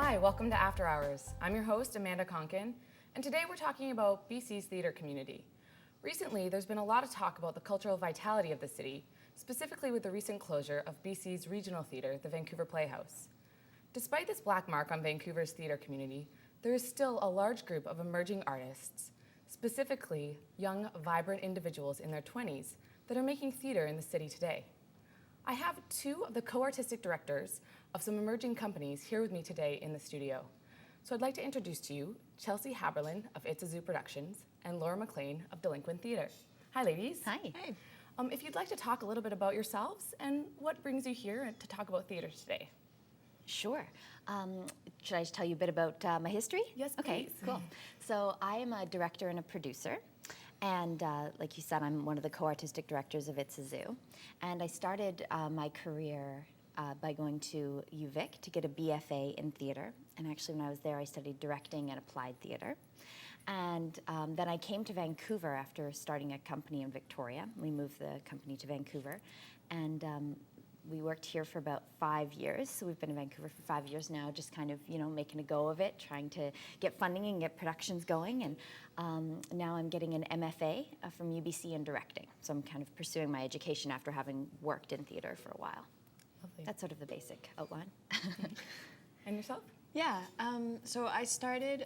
Hi, welcome to After Hours. I'm your host, Amanda Konkin, and today we're talking about BC's theatre community. Recently, there's been a lot of talk about the cultural vitality of the city, specifically with the recent closure of BC's regional theatre, the Vancouver Playhouse. Despite this black mark on Vancouver's theatre community, there is still a large group of emerging artists, specifically young, vibrant individuals in their 20s, that are making theatre in the city today. I have two of the co-artistic directors of some emerging companies here with me today in the studio. So I'd like to introduce to you Chelsea Haberlin of ITSAZOO Productions and Laura McLean of Delinquent Theatre. Hi, ladies. Hi. Hi. If you'd like to talk a little bit about yourselves and what brings you here to talk about theatre today. Sure. Should I just tell you a bit about my history? Yes, okay, please. Cool. So I am a director and a producer. And like you said, I'm one of the co-artistic directors of ITSAZOO. And I started my career by going to UVic to get a BFA in theater. And actually when I was there, I studied directing and applied theater. And then I came to Vancouver after starting a company in Victoria. We moved the company to Vancouver. And we worked here for about 5 years. So we've been in Vancouver for 5 years now, just kind of, making a go of it, trying to get funding and get productions going. And now I'm getting an MFA from UBC in directing. So I'm kind of pursuing my education after having worked in theater for a while. Lovely. That's sort of the basic outline. And yourself? Yeah, so I started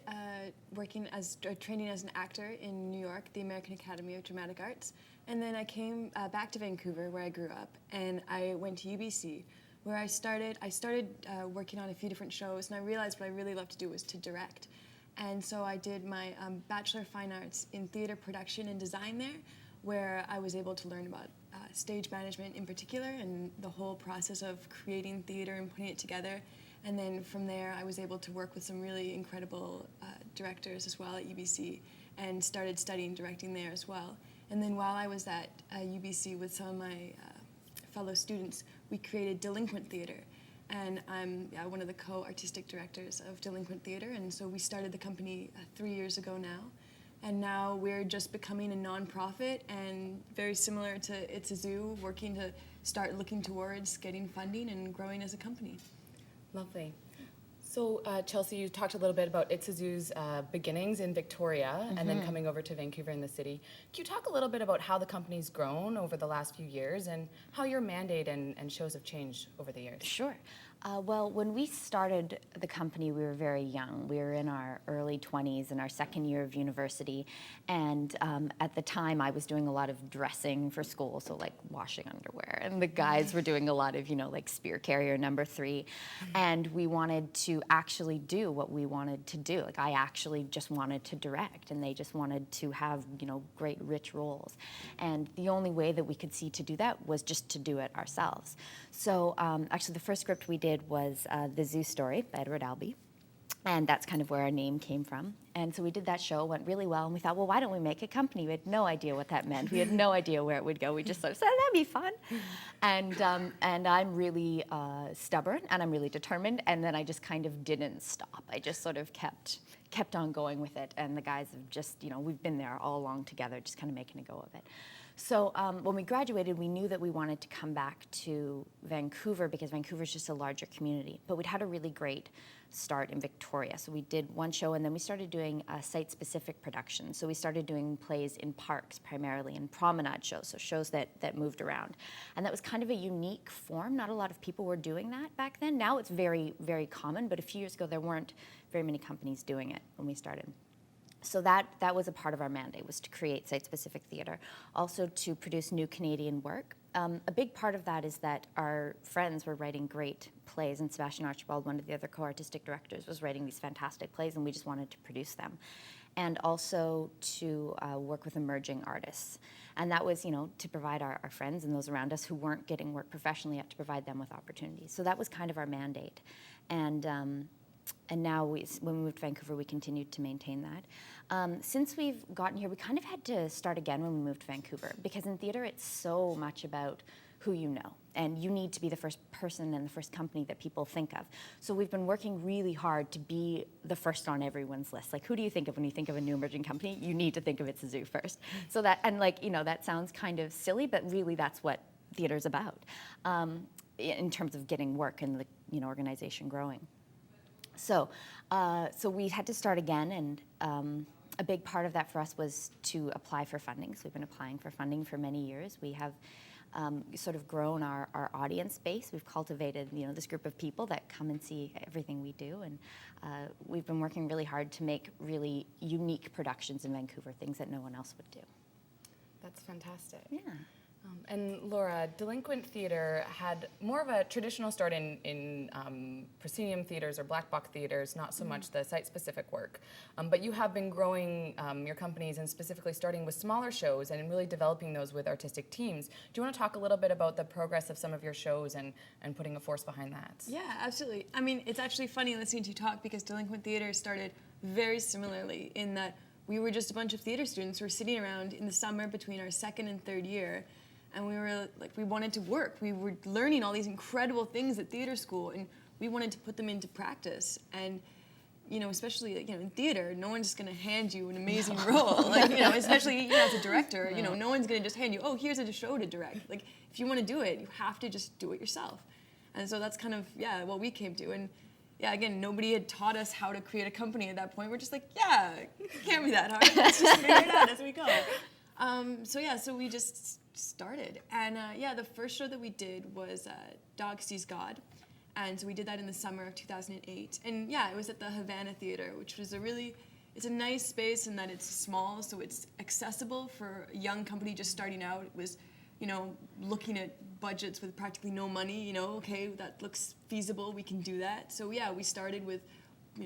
training as an actor in New York, the American Academy of Dramatic Arts. And then I came back to Vancouver, where I grew up, and I went to UBC, where I started working on a few different shows, and I realized what I really loved to do was to direct. And so I did my Bachelor of Fine Arts in Theater Production and Design there, where I was able to learn about stage management in particular, and the whole process of creating theater and putting it together. And then from there, I was able to work with some really incredible directors as well at UBC, and started studying directing there as well. And then while I was at UBC with some of my fellow students, we created Delinquent Theatre. And I'm one of the co-artistic directors of Delinquent Theatre, and so we started the company 3 years ago now. And now we're just becoming a nonprofit, and very similar to ITSAZOO, working to start looking towards getting funding and growing as a company. Lovely. So Chelsea, you talked a little bit about ITSAZOO's beginnings in Victoria and then coming over to Vancouver in the city. Can you talk a little bit about how the company's grown over the last few years and how your mandate and shows have changed over the years? Sure. Well, when we started the company, we were very young. We were in our early 20s, in our second year of university. And at the time, I was doing a lot of dressing for school, so like washing underwear. And the guys were doing a lot of, like Spear Carrier No. 3. And we wanted to actually do what we wanted to do. Like, I actually just wanted to direct, and they just wanted to have, great, rich roles. And the only way that we could see to do that was just to do it ourselves. So actually, the first script we did was The Zoo Story by Edward Albee. And that's kind of where our name came from. And so we did that show, went really well, and we thought, well, why don't we make a company? We had no idea what that meant. We had no idea where it would go. We just sort of said, that'd be fun. And I'm really stubborn, and I'm really determined, and then I just kind of didn't stop. I just sort of kept on going with it, and the guys have just, we've been there all along together, just kind of making a go of it. So when we graduated, we knew that we wanted to come back to Vancouver because Vancouver's just a larger community. But we'd had a really great start in Victoria. So we did one show, and then we started doing site-specific productions. So we started doing plays in parks primarily, and promenade shows, so shows that moved around. And that was kind of a unique form. Not a lot of people were doing that back then. Now it's very, very common, but a few years ago there weren't very many companies doing it when we started. So that was a part of our mandate, was to create site-specific theatre, also to produce new Canadian work. A big part of that is that our friends were writing great plays, and Sebastian Archibald, one of the other co-artistic directors, was writing these fantastic plays, and we just wanted to produce them. And also to work with emerging artists. And that was, to provide our friends and those around us who weren't getting work professionally yet, to provide them with opportunities. So that was kind of our mandate. And now when we moved to Vancouver, we continued to maintain that. Since we've gotten here, we kind of had to start again when we moved to Vancouver, because in theater it's so much about who you know, and you need to be the first person and the first company that people think of. So we've been working really hard to be the first on everyone's list. Like, who do you think of when you think of a new emerging company? You need to think of ITSAZOO first. So that, and that sounds kind of silly, but really that's what theater's about in terms of getting work and the organization growing. So we had to start again, and a big part of that for us was to apply for funding. So we've been applying for funding for many years. We have sort of grown our audience base. We've cultivated, this group of people that come and see everything we do, and we've been working really hard to make really unique productions in Vancouver, things that no one else would do. That's fantastic. Yeah. And Laura, Delinquent Theatre had more of a traditional start in proscenium theatres or black box theatres, not so much the site-specific work. But you have been growing your companies and specifically starting with smaller shows and really developing those with artistic teams. Do you want to talk a little bit about the progress of some of your shows and putting a force behind that? Yeah, absolutely. I mean, it's actually funny listening to you talk because Delinquent Theatre started very similarly in that we were just a bunch of theater students who were sitting around in the summer between our second and third year. And we wanted to work. We were learning all these incredible things at theater school, and we wanted to put them into practice. And, especially, in theater, no one's just gonna hand you an amazing role. Especially, as a director, no one's gonna just hand you, oh, here's a show to direct. Like, if you wanna do it, you have to just do it yourself. And so that's kind of, what we came to. And again, nobody had taught us how to create a company at that point. We're just like, it can't be that hard. Let's just figure it out as we go. So we just started. And the first show that we did was Dog Sees God. And so we did that in the summer of 2008. And it was at the Havana Theater, which was it's a nice space in that it's small, so it's accessible for a young company just starting out. It was, looking at budgets with practically no money, okay, that looks feasible, we can do that. So we started with,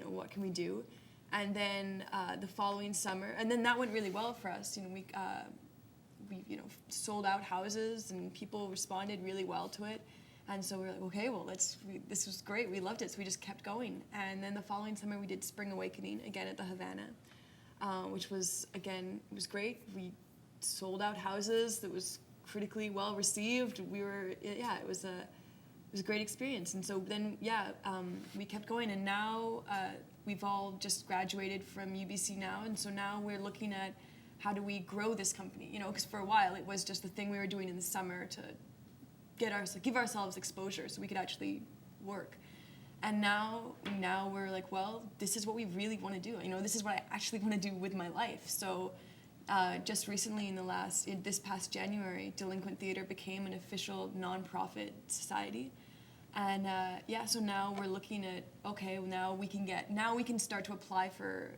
what can we do? And then the following summer, and then that went really well for us. We sold out houses and people responded really well to it. And so we were like, okay, well, this was great. We loved it, so we just kept going. And then the following summer, we did Spring Awakening again at the Havana, which was, again, it was great. We sold out houses. That was critically well received. It was a great experience. And so then, we kept going. And now we've all just graduated from UBC now. And so now we're looking at how do we grow this company? Because for a while it was just the thing we were doing in the summer to give ourselves exposure so we could actually work. And now we're like, well, this is what we really want to do. This is what I actually want to do with my life. So just recently this past January, Delinquent Theatre became an official nonprofit society. And so now we're looking at, okay, now we can start to apply for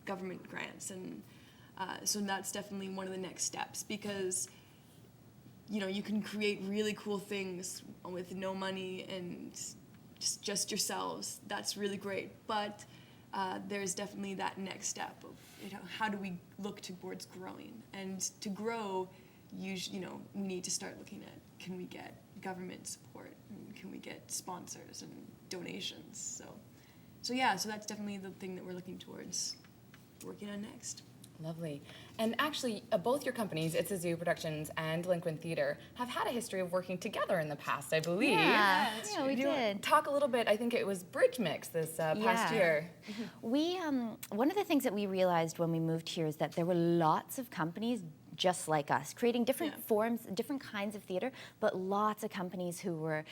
government grants. And so that's definitely one of the next steps because, you can create really cool things with no money and just yourselves. That's really great. But there's definitely that next step of, how do we look towards growing? And to grow, we need to start looking at, can we get government support? And can we get sponsors and donations? So that's definitely the thing that we're looking towards working on next. Lovely. And actually, both your companies, ITSAZOO Productions and Delinquent Theatre, have had a history of working together in the past, I believe. Yeah, we did. Talk a little bit, I think it was Bridge Mix this past year. We, one of the things that we realized when we moved here is that there were lots of companies just like us, creating different forms, different kinds of theater, but lots of companies who were,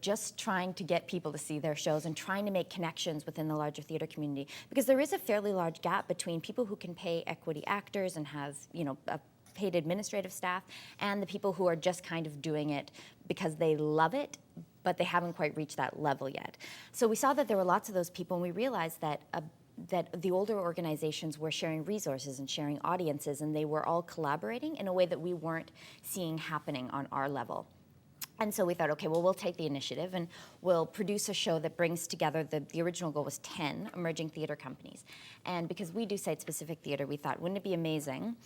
just trying to get people to see their shows and trying to make connections within the larger theater community. Because there is a fairly large gap between people who can pay equity actors and have, a paid administrative staff, and the people who are just kind of doing it because they love it, but they haven't quite reached that level yet. So we saw that there were lots of those people, and we realized that that the older organizations were sharing resources and sharing audiences, and they were all collaborating in a way that we weren't seeing happening on our level. And so we thought, okay, well, we'll take the initiative and we'll produce a show that brings together, the original goal was 10 emerging theater companies. And because we do site-specific theater, we thought, wouldn't it be amazing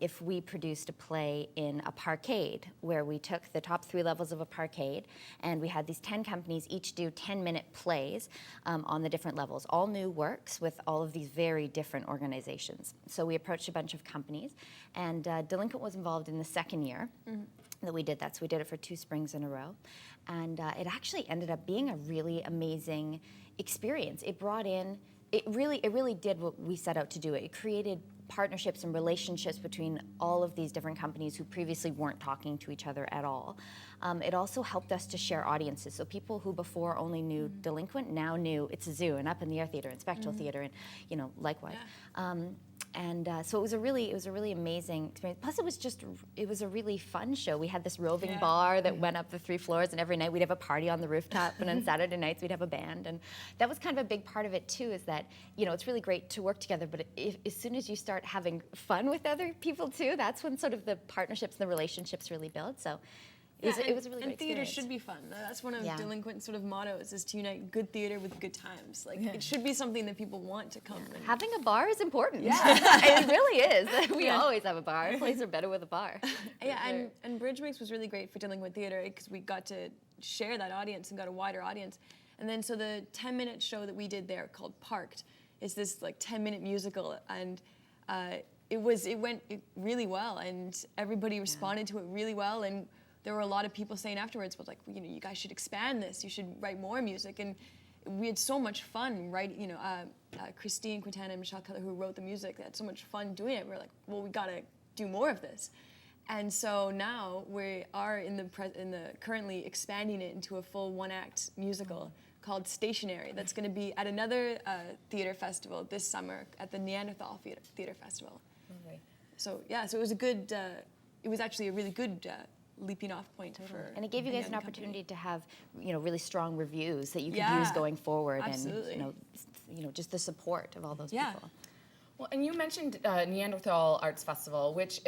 if we produced a play in a parkade, where we took the top 3 levels of a parkade, and we had these 10 companies each do 10-minute plays on the different levels, all new works with all of these very different organizations. So we approached a bunch of companies, and Delinquent was involved in the second year. That we did that. So we did it for 2 springs in a row. And it actually ended up being a really amazing experience. It brought in it really did what we set out to do. It created partnerships and relationships between all of these different companies who previously weren't talking to each other at all. It also helped us to share audiences. So people who before only knew Delinquent now knew ITSAZOO and Up in the Air Theatre and Spectral Theatre, and likewise. Yeah. So it was a really amazing experience. Plus, it was a really fun show. We had this roving bar that went up the 3 floors, and every night we'd have a party on the rooftop, and on Saturday nights we'd have a band, and that was kind of a big part of it too. Is that it's really great to work together, but as soon as you start having fun with other people too, that's when sort of the partnerships and the relationships really build. So. It was a really great And theater experience. should be fun. That's one of Yeah. Delinquent's sort of mottos, is to unite good theater with good times. Like, it should be something that people want to come. And Having a bar is important. Yeah. It really is. We always have a bar. Plays are better with a bar. Yeah, and Bridge Mix was really great for Delinquent Theater because we got to share that audience and got a wider audience. And then so the 10-minute show that we did there called Parked is this like 10-minute musical, and it went really well, and everybody responded to it really well, and there were a lot of people saying afterwards, like, you guys should expand this. You should write more music, and we had so much fun writing. Christine Quintana and Michelle Keller, who wrote the music, they had so much fun doing it. We were like, well, we gotta do more of this, and so now we are currently expanding it into a full 1-act musical called Stationary. That's going to be at another theater festival this summer at the Neanderthal Theater Festival. Okay. So it was it was actually a really good. Leaping off point for, and it gave you guys an young opportunity to have really strong reviews that you could Yeah, use going forward, absolutely. and just the support of all those Yeah. people. Well, and you mentioned Neanderthal Arts Festival, which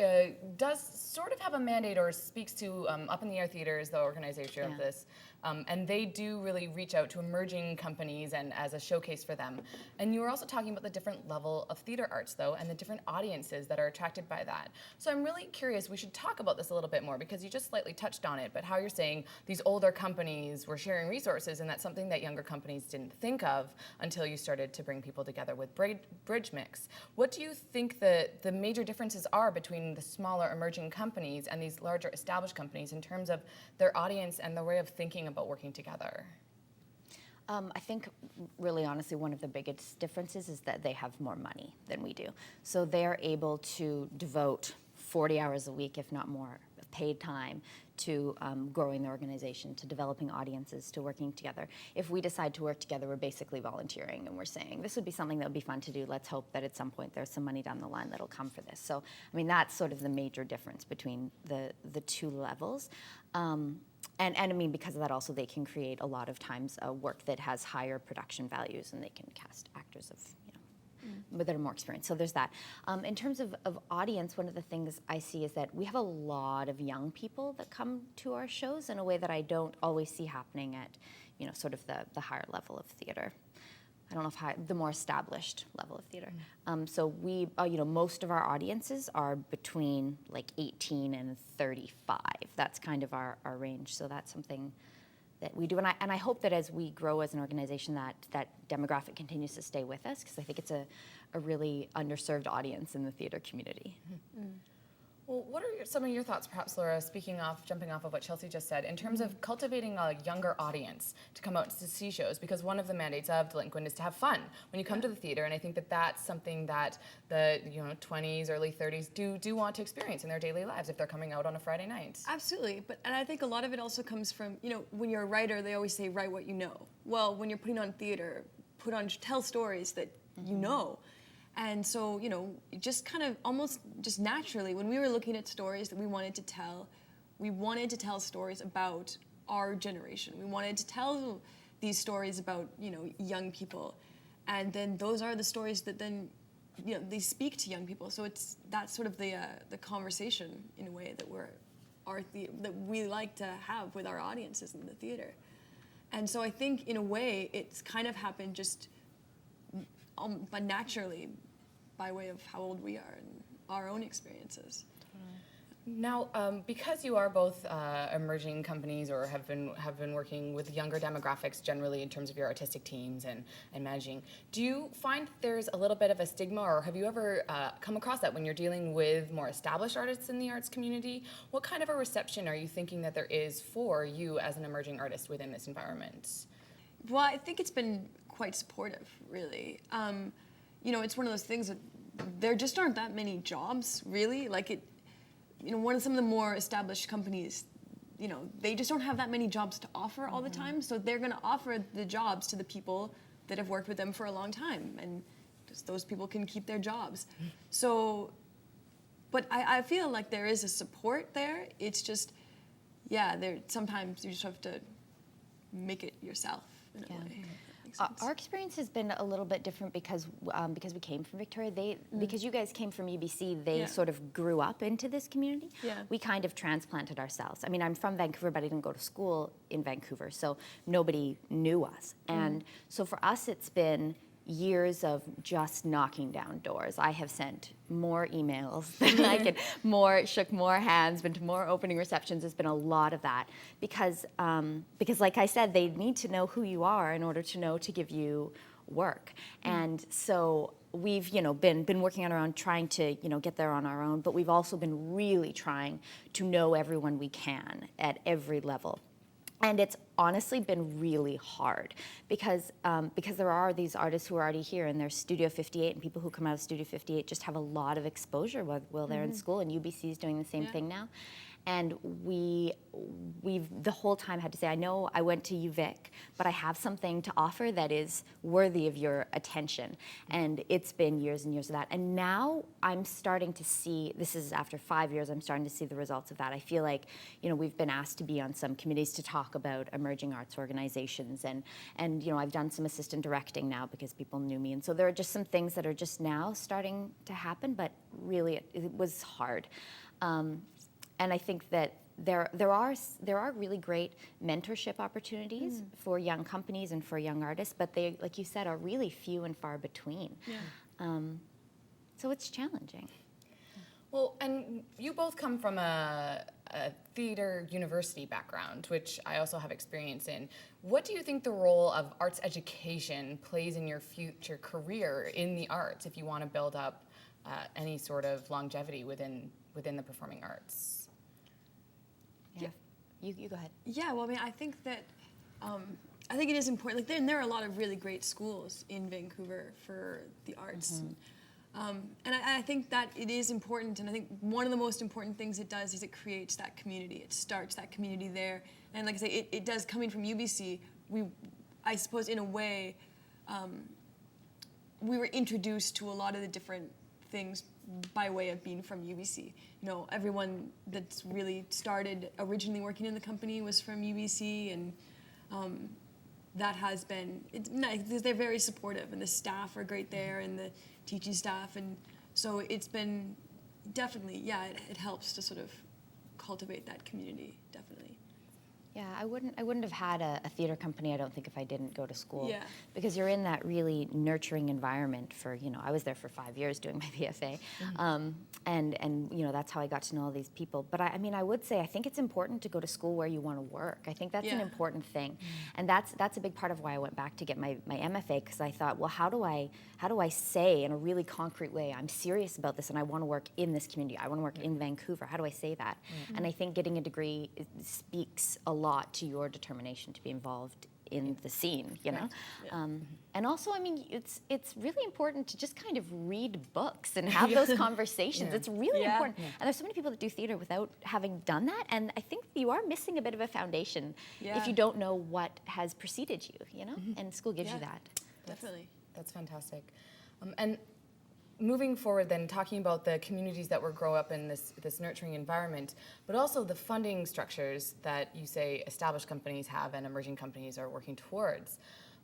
does sort of have a mandate or speaks to Up in the Air Theatre is the organization of this. And they do really reach out to emerging companies and as a showcase for them. And you were also talking about the different level of theater arts, though, and the different audiences that are attracted by that. So I'm really curious, we should talk about this a little bit more, because you just slightly touched on it, but how you're saying these older companies were sharing resources, and that's something that younger companies didn't think of until you started to bring people together with Bridge Mix. What do you think the major differences are between the smaller emerging companies and these larger established companies in terms of their audience and the way of thinking about working together? I think, really honestly, one of the biggest differences is that they have more money than we do. So they're able to devote 40 hours a week, if not more, of paid time to growing the organization, to developing audiences, to working together. If we decide to work together, we're basically volunteering, and we're saying, this would be something that would be fun to do. Let's hope that at some point there's some money down the line that'll come for this. So, I mean, that's sort of the major difference between the two levels. And I mean, because of that also, they can create a lot of times work that has higher production values, and they can cast actors of, that are more experienced. So there's that. In terms of audience, one of the things I see is that we have a lot of young people that come to our shows in a way that I don't always see happening at, sort of the higher level of theater. I don't know if the more established level of theater. So we, most of our audiences are between like 18 and 35. That's kind of our range. So that's something that we do, and I hope that as we grow as an organization, that demographic continues to stay with us, because I think it's a really underserved audience in the theater community. Mm-hmm. Well, what are some of your thoughts, perhaps, Laura, jumping off of what Chelsea just said, in terms of cultivating a younger audience to come out to see shows? Because one of the mandates of Delinquent is to have fun when you come to the theater, and I think that that's something that the 20s, early 30s do want to experience in their daily lives if they're coming out on a Friday night. Absolutely, and I think a lot of it also comes from, when you're a writer, they always say, write what you know. Well, when you're putting on theater, tell stories that you know. And so, just kind of almost just naturally, when we were looking at stories that we wanted to tell stories about our generation. We wanted to tell these stories about, young people. And then those are the stories that then, they speak to young people. So that's sort of the conversation, in a way, that we like to have with our audiences in the theater. And so I think, in a way, it's kind of happened just but naturally, by way of how old we are and our own experiences. Now, because you are both emerging companies or have been working with younger demographics generally in terms of your artistic teams and managing, do you find there's a little bit of a stigma, or have you ever come across that when you're dealing with more established artists in the arts community? What kind of a reception are you thinking that there is for you as an emerging artist within this environment? Well, I think it's been quite supportive, really. You know, it's one of those things that there just aren't that many jobs, really. Like you know, some of the more established companies, you know, they just don't have that many jobs to offer all the time. So they're going to offer the jobs to the people that have worked with them for a long time, and just those people can keep their jobs. So, but I feel like there is a support there. It's just, yeah, sometimes you just have to make it yourself in a way. Our experience has been a little bit different because we came from Victoria. Because you guys came from UBC, they sort of grew up into this community. Yeah. We kind of transplanted ourselves. I mean, I'm from Vancouver, but I didn't go to school in Vancouver, so nobody knew us. And so for us, it's been years of just knocking down doors. I have sent more emails than I can, shook more hands, been to more opening receptions. There's been a lot of that because like I said, they need to know who you are in order to know to give you work. And so we've, you know, been working on our own, trying to, you know, get there on our own, but we've also been really trying to know everyone we can at every level. And it's honestly been really hard because there are these artists who are already here, and there's Studio 58, and people who come out of Studio 58 just have a lot of exposure while they're in school, and UBC is doing the same thing now. And we've the whole time had to say, I know I went to UVic, but I have something to offer that is worthy of your attention. And it's been years and years of that. And now I'm starting to see, this is after 5 years, I'm starting to see the results of that. I feel like, you know, we've been asked to be on some committees to talk about emerging arts organizations. And you know, I've done some assistant directing now because people knew me. And so there are just some things that are just now starting to happen, but really it was hard. And I think that there are really great mentorship opportunities for young companies and for young artists, but they, like you said, are really few and far between. Yeah. So it's challenging. Well, and you both come from a theater university background, which I also have experience in. What do you think the role of arts education plays in your future career in the arts if you want to build up any sort of longevity within the performing arts? Yeah. You go ahead. Yeah, well, I mean, I think that, I think it is important. Like, there are a lot of really great schools in Vancouver for the arts. And I think that it is important, and I think one of the most important things it does is it creates that community. It starts that community there. And like I say, it does, coming from UBC, I suppose in a way, we were introduced to a lot of the different things by way of being from UBC. You know, everyone that's really started originally working in the company was from UBC, and that has been, it's nice because they're very supportive, and the staff are great there, and the teaching staff, and so it's been definitely, yeah, it helps to sort of cultivate that community, definitely. Yeah, I wouldn't have had a theater company, I don't think, if I didn't go to school. Yeah. Because you're in that really nurturing environment for, you know, I was there for 5 years doing my BFA. And you know, that's how I got to know all these people. But I mean, I would say, I think it's important to go to school where you want to work. I think that's an important thing. And that's a big part of why I went back to get my MFA, because I thought, well, how do I say in a really concrete way, I'm serious about this and I want to work in this community, I want to work in Vancouver, how do I say that? And I think getting a degree speaks a lot to your determination to be involved in the scene, you know? And also, I mean, it's really important to just kind of read books and have those conversations. It's really important. And there's so many people that do theater without having done that, and I think you are missing a bit of a foundation if you don't know what has preceded you, you know? And school gives you that. Definitely. That's fantastic. And moving forward then, talking about the communities that were grow up in this nurturing environment, but also the funding structures that you say established companies have and emerging companies are working towards.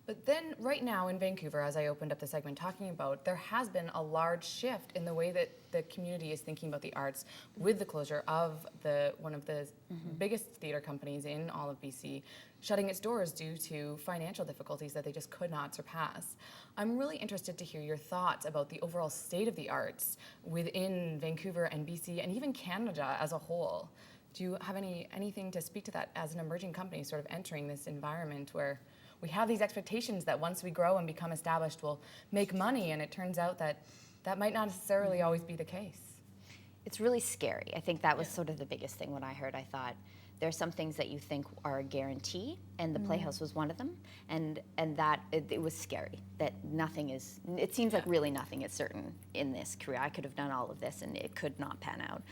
But then right now in Vancouver, as I opened up the segment talking about, there has been a large shift in the way that the community is thinking about the arts with the closure of one of the biggest theater companies in all of BC, shutting its doors due to financial difficulties that they just could not surpass. I'm really interested to hear your thoughts about the overall state of the arts within Vancouver and BC and even Canada as a whole. Do you have anything to speak to that as an emerging company sort of entering this environment where we have these expectations that once we grow and become established, we'll make money, and it turns out that that might not necessarily always be the case? It's really scary. I think that was sort of the biggest thing when I heard. I thought, There are some things that you think are a guarantee, and the Playhouse was one of them, and that it was scary that nothing is. It seems like really nothing is certain in this career. I could have done all of this, and it could not pan out.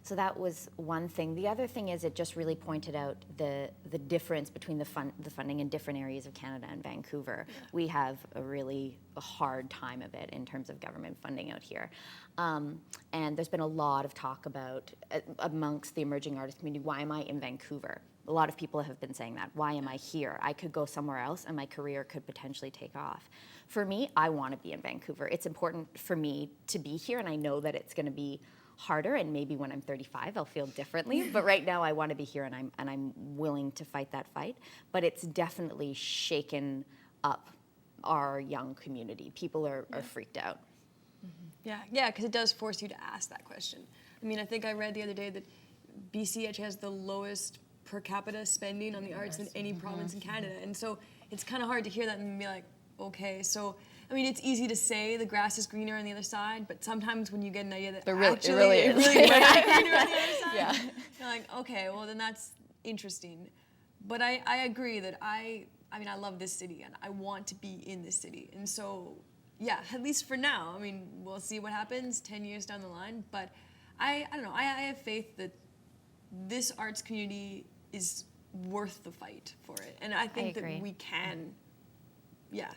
So that was one thing. The other thing is it just really pointed out the difference between the funding in different areas of Canada and Vancouver. Yeah. We have a hard time of it in terms of government funding out here. And there's been a lot of talk about, amongst the emerging artist community, why am I in Vancouver? A lot of people have been saying that. Why am I here? I could go somewhere else and my career could potentially take off. For me, I want to be in Vancouver. It's important for me to be here, and I know that it's going to be harder, and maybe when I'm 35 I'll feel differently, but right now I want to be here, and I'm willing to fight that fight. But it's definitely shaken up our young community. People are freaked out. Yeah, because it does force you to ask that question. I mean, I think I read the other day that BC actually has the lowest per capita spending on the arts than any province in Canada, and so it's kind of hard to hear that and be like, okay, so I mean, it's easy to say the grass is greener on the other side, but sometimes when you get an idea that actually it really might be greener on the other side, you're like, okay, well then that's interesting. But I agree that I mean, I love this city and I want to be in this city, and so yeah, at least for now. I mean, we'll see what happens 10 years down the line, but I don't know. I have faith that this arts community is worth the fight for it, and I think that we can. Yeah,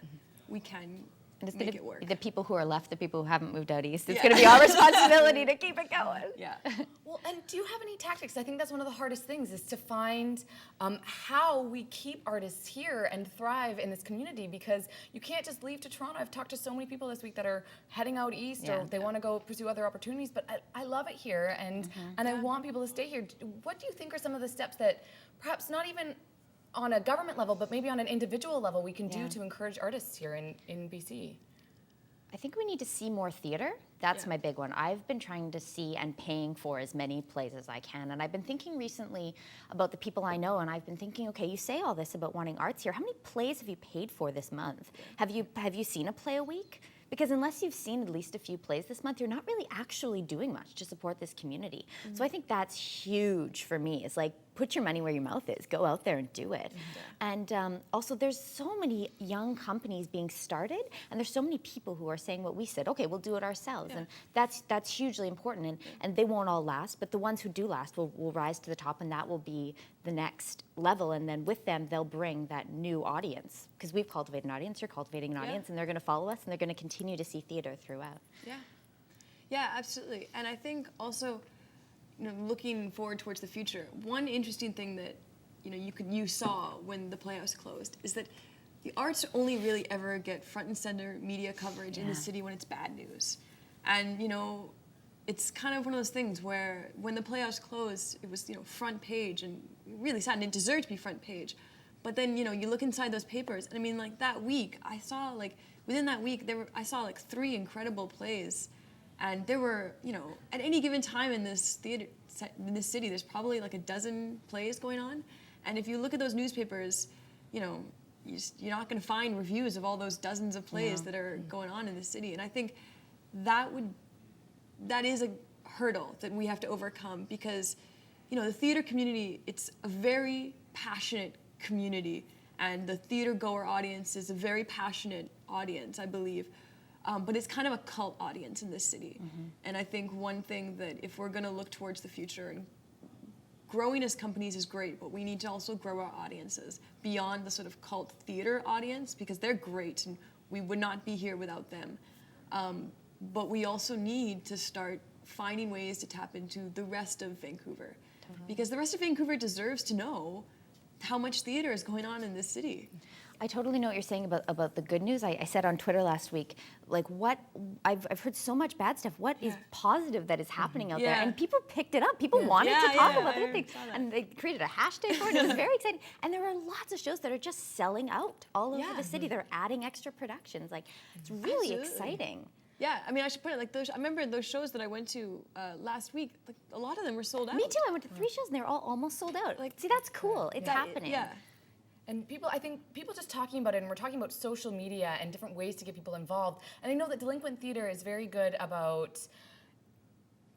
we can. And it's make it work. The people who are left, the people who haven't moved out east, it's going to be our responsibility to keep it going. Yeah. Well, and do you have any tactics? I think that's one of the hardest things, is to find how we keep artists here and thrive in this community, because you can't just leave to Toronto. I've talked to so many people this week that are heading out east, or they want to go pursue other opportunities, but I love it here, and I want people to stay here. What do you think are some of the steps that perhaps not even on a government level, but maybe on an individual level, we can do to encourage artists here in BC? I think we need to see more theater. That's my big one. I've been trying to see and paying for as many plays as I can. And I've been thinking recently about the people I know, and I've been thinking, okay, you say all this about wanting arts here. How many plays have you paid for this month? Have you seen a play a week? Because unless you've seen at least a few plays this month, you're not really actually doing much to support this community. So I think that's huge for me. It's like, put your money where your mouth is. Go out there and do it. And also, there's so many young companies being started, and there's so many people who are saying what we said, okay, we'll do it ourselves. And that's hugely important, and they won't all last, but the ones who do last will rise to the top, and that will be the next level. And then with them, they'll bring that new audience, because we've cultivated an audience, you're cultivating an audience, and they're going to follow us, and they're going to continue to see theater throughout. Yeah, absolutely. And I think also, looking forward towards the future, one interesting thing that you saw when the Playhouse closed is that the arts only really ever get front and center media coverage in the city when it's bad news. And it's kind of one of those things where when the Playhouse closed, it was front page, and really sad, and it deserved to be front page. But then you look inside those papers, and I mean, like that week, I saw within that week I saw 3 incredible plays. And there were, at any given time in this city, there's probably a dozen plays going on. And if you look at those newspapers, you're not going to find reviews of all those dozens of plays that are going on in the city. And I think that is a hurdle that we have to overcome, because, the theater community, it's a very passionate community, and the theater goer audience is a very passionate audience, I believe. But it's kind of a cult audience in this city. And I think one thing that if we're going to look towards the future, and growing as companies is great, but we need to also grow our audiences beyond the sort of cult theater audience, because they're great and we would not be here without them. But we also need to start finding ways to tap into the rest of Vancouver. Because the rest of Vancouver deserves to know how much theater is going on in this city. I totally know what you're saying about the good news. I said on Twitter last week, what I've heard so much bad stuff. What is positive that is happening out there? And people picked it up. People wanted to talk about their things, and they created a hashtag for it. It was very exciting. And there are lots of shows that are just selling out all over the city. They're adding extra productions. It's really exciting. Yeah, I mean, I should put it I remember those shows that I went to last week. A lot of them were sold out. Me too. I went to 3 shows and they were all almost sold out. See, that's cool. It's happening. And I think people just talking about it, and we're talking about social media and different ways to get people involved. And I know that Delinquent Theatre is very good about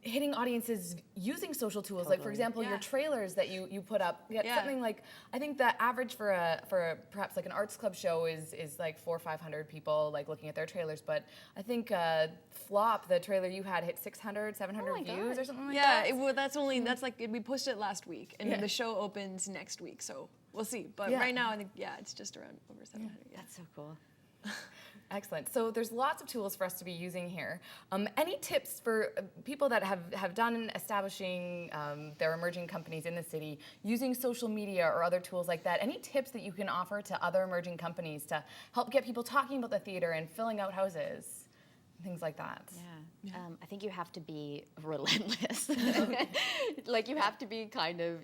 hitting audiences using social tools, like for example, your trailers that you put up. Something like, I think the average for a perhaps like an arts club show is like 400 or 500 people like looking at their trailers. But I think Flop, the trailer you had, hit 600, 700 views or something like that. Yeah, that's like we posted it last week, and the show opens next week, so we'll see. But right now, I think it's just around over 700. Yeah. That's so cool. Excellent. So there's lots of tools for us to be using here. Any tips for people that have done establishing their emerging companies in the city using social media or other tools like that? Any tips that you can offer to other emerging companies to help get people talking about the theater and filling out houses? Things like that. Yeah. I think you have to be relentless. Like you have to be kind of,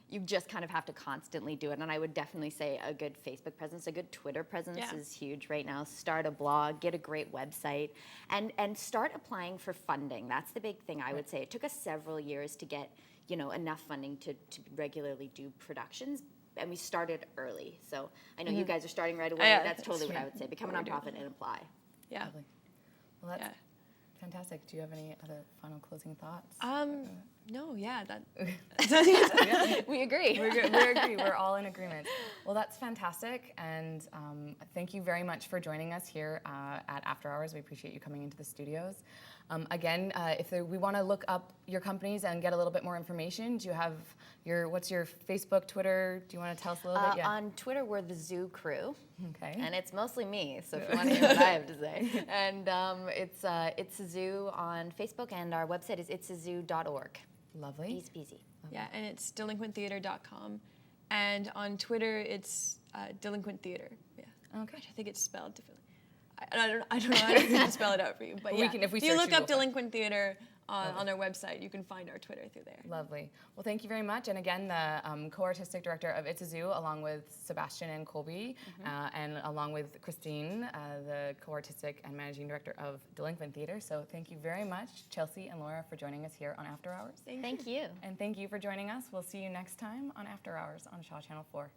you just kind of have to constantly do it. And I would definitely say a good Facebook presence, a good Twitter presence is huge right now. Start a blog, get a great website, and start applying for funding. That's the big thing I would say. It took us several years to get, enough funding to regularly do productions. And we started early. So I know you guys are starting right away. That's totally what I would say. Become a nonprofit and apply. Yeah. Lovely. Well, that's fantastic. Do you have any other final closing thoughts? No, We agree. We agree. We're all in agreement. Well, that's fantastic. And thank you very much for joining us here at After Hours. We appreciate you coming into the studios. Again, we want to look up your companies and get a little bit more information, do you have what's your Facebook, Twitter? Do you want to tell us a little bit? Yeah. On Twitter, we're the Zoo Crew. Okay. And it's mostly me, so if you want to hear what I have to say. And it's ITSAZOO on Facebook, and our website is itsazoo.org. Lovely. Easy peasy. Yeah, and it's delinquenttheater.com. And on Twitter, it's Delinquent Theater. Yeah. Okay. I think it's spelled differently. I don't know how to spell it out for you, but if you look up Delinquent Theater on our website, you can find our Twitter through there. Lovely. Well, thank you very much. And again, the co-artistic director of ITSAZOO, along with Sebastian and Colby, and along with Christine, the co-artistic and managing director of Delinquent Theater. So thank you very much, Chelsea and Laura, for joining us here on After Hours. Thank you. And thank you for joining us. We'll see you next time on After Hours on Shaw Channel 4.